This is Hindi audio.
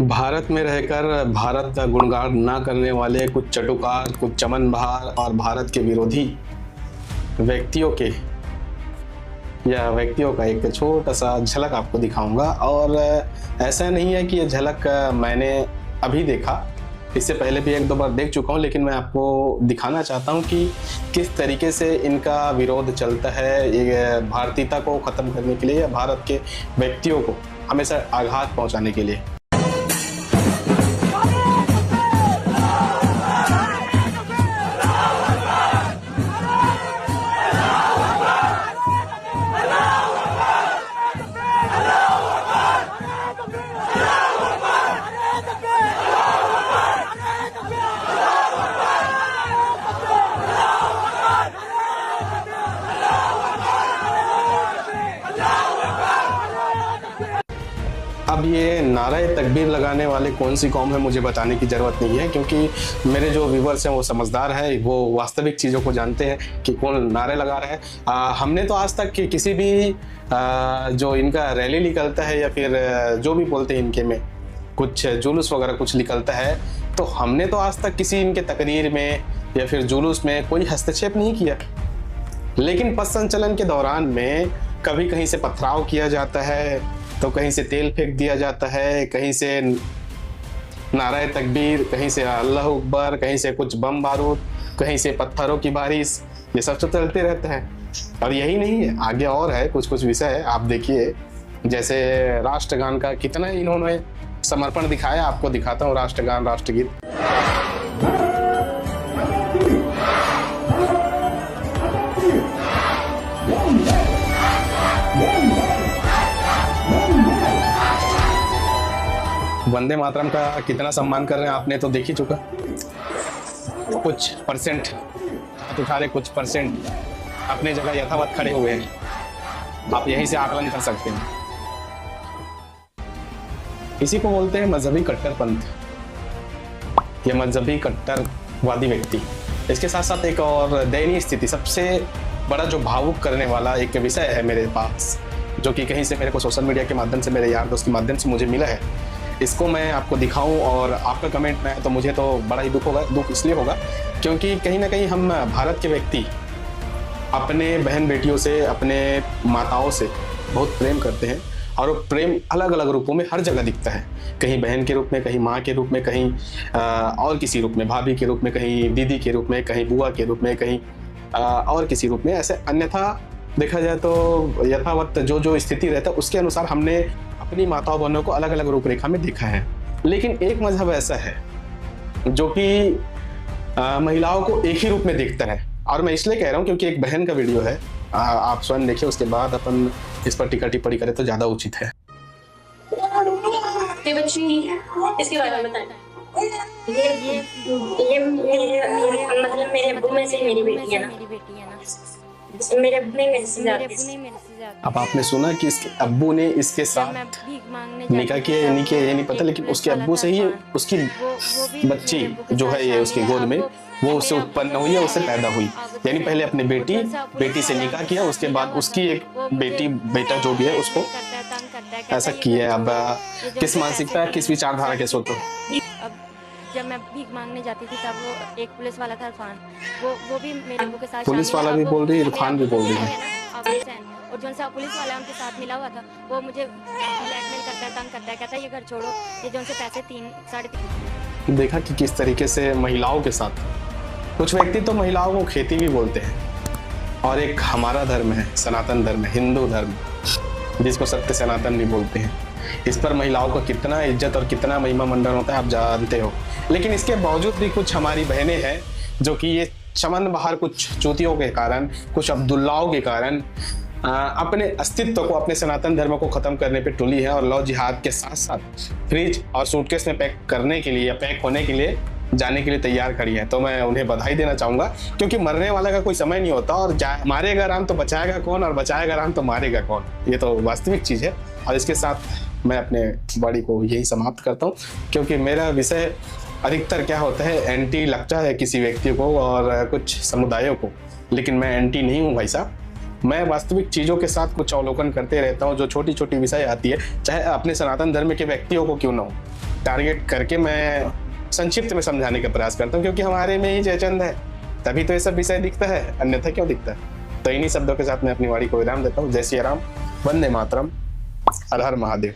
भारत में रहकर भारत का गुणगान ना करने वाले कुछ चटुकार, कुछ चमन बहार और भारत के विरोधी व्यक्तियों का एक छोटा सा झलक आपको दिखाऊंगा। और ऐसा नहीं है कि ये झलक मैंने अभी देखा, इससे पहले भी एक दो बार देख चुका हूँ, लेकिन मैं आपको दिखाना चाहता हूँ कि किस तरीके से इनका विरोध चलता है ये भारतीयता को ख़त्म करने के लिए या भारत के व्यक्तियों को हमेशा आघात पहुँचाने के लिए। अब ये नारे तकबीर लगाने वाले कौन सी कौम है मुझे बताने की ज़रूरत नहीं है, क्योंकि मेरे जो व्यूवर्स हैं वो समझदार है, वो वास्तविक चीज़ों को जानते हैं कि कौन नारे लगा रहा है। हमने तो आज तक कि किसी भी जो इनका रैली निकलता है या फिर जो भी बोलते हैं इनके में कुछ जुलूस वगैरह कुछ निकलता है, तो हमने तो आज तक किसी इनके तकरीर में या फिर जुलूस में कोई हस्तक्षेप नहीं किया। लेकिन पथ संचलन के दौरान में कभी कहीं से पथराव किया जाता है, तो कहीं से तेल फेंक दिया जाता है, कहीं से नारे तकबीर, कहीं से अल्लाह अकबर, कहीं से कुछ बम बारूद, कहीं से पत्थरों की बारिश, ये सब तो चलते रहता है। और यही नहीं है, आगे और है कुछ कुछ विषय है। आप देखिए, जैसे राष्ट्रगान का कितना इन्होंने समर्पण दिखाया, आपको दिखाता हूँ राष्ट्रगान राष्ट्रगीत। वंदे मातरम का कितना सम्मान कर रहे हैं आपने तो देख ही चुका। कुछ परसेंट हाथ उठा रहे, कुछ परसेंट अपने जगह यथावत खड़े हुए हैं। आप यहीं से आकलन कर सकते हैं। इसी को बोलते हैं मजहबी कट्टरपंथ या मजहबी कट्टरवादी व्यक्ति। इसके साथ साथ एक और दयनीय स्थिति, सबसे बड़ा जो भावुक करने वाला एक विषय है मेरे पास, जो कि कहीं से मेरे को सोशल मीडिया के माध्यम से, मेरे यार दोस्त के माध्यम से मुझे मिला है। इसको मैं आपको दिखाऊं और आपका कमेंट में है तो मुझे तो बड़ा ही दुख इसलिए होगा क्योंकि कहीं ना कहीं हम भारत के व्यक्ति अपने बहन बेटियों से, अपने माताओं से बहुत प्रेम करते हैं, और वो प्रेम अलग अलग रूपों में हर जगह दिखता है। कहीं बहन के रूप में, कहीं माँ के रूप में, कहीं और किसी रूप में, भाभी के रूप में, कहीं दीदी के रूप में, कहीं बुआ के रूप में, कहीं और किसी रूप में। ऐसे अन्यथा देखा जाए तो यथावत जो जो स्थिति रहता है उसके अनुसार हमने अपनी माताओं बहनों को अलग अलग रूपरेखा में देखा है। लेकिन एक मजहब ऐसा है जो कि महिलाओं को एक ही रूप में देखता है, और मैं इसलिए कह रहा हूँ क्योंकि एक बहन का वीडियो है, आप स्वयं देखिए, उसके बाद अपन इस पर टीका टिप्पणी करें तो ज्यादा उचित है। इसके बारे में बताएं। ये मतलब मेरे अब्बू में से मेरी बेटी है ना, मेरे अब्बू ने मेरे से ज्यादा। अब आपने सुना कि इसके अब्बू ने इसके साथ निकाह किया, नहीं किया ये नहीं पता, लेकिन उसके अब्बू से ही उसकी बच्ची जो है ये उसकी गोद में वो उससे उत्पन्न हुई है, उससे पैदा हुई। यानी पहले अपनी बेटी से निकाह किया, उसके बाद उसकी एक बेटा जो भी है उसको ऐसा किया है। अब किस मानसिकता, किस विचारधारा के सोचो। जब मैं भीख मांगने जाती थी तब वो एक पुलिस वाला था, इरफान, वो भी मेरे अब्बू के साथ, पुलिस वाला भी बोल रही है, इरफान भी बोल रही है, और जो सा पुलिस वाला उनके साथ मिला हुआ था वो मुझे ब्लैकमेल करता है, तंग करता है, कहता है ये घर छोड़ो, ये जो उनसे पैसे 3-3.5। देखा कि किस तरीके से महिलाओं के साथ कुछ व्यक्ति तो महिलाओं को खेती भी बोलते हैं, और एक हमारा धर्म है, सनातन धर्म, हिंदू धर्म, जिसको सत्य सनातन भी बोलते हैं। इस पर महिलाओं का कितना इज्जत और कितना महिमा मंडन होता है आप जानते हो। लेकिन इसके बावजूद भी कुछ हमारी बहनें हैं जो कि ये चमन बहार कुछ चूतियों के कारण, कुछ अब्दुल्लाओं के कारण अपने अस्तित्व को, अपने सनातन धर्म को खत्म करने पे तुली है, और लव जिहाद के साथ साथ फ्रिज और सूटकेस में पैक करने के लिए या पैक होने के लिए जाने के लिए तैयार खड़ी है। तो मैं उन्हें बधाई देना चाहूँगा, क्योंकि मरने वाला का कोई समय नहीं होता, और मारेगा राम तो बचाएगा कौन, और बचाएगा राम तो मारेगा कौन, ये तो वास्तविक चीज़ है। और इसके साथ मैं अपने बॉडी को यही समाप्त करता हूँ, क्योंकि मेरा विषय अधिकतर क्या होता है, एंटी लगता है किसी व्यक्ति को और कुछ समुदायों को, लेकिन मैं एंटी नहीं हूँ भाई साहब। मैं वास्तविक चीजों के साथ कुछ अवलोकन करते रहता हूँ। जो छोटी छोटी विषय आती है, चाहे अपने सनातन धर्म के व्यक्तियों को क्यों ना हो, टारगेट करके मैं संक्षिप्त में समझाने का प्रयास करता हूँ, क्योंकि हमारे में ही जयचंद है, तभी तो ये सब विषय दिखता है, अन्यथा क्यों दिखता है। तो इन्हीं शब्दों के साथ मैं अपनी वाणी को विराम देता हूँ। जय श्री राम, वंदे मातरम, हर हर महादेव।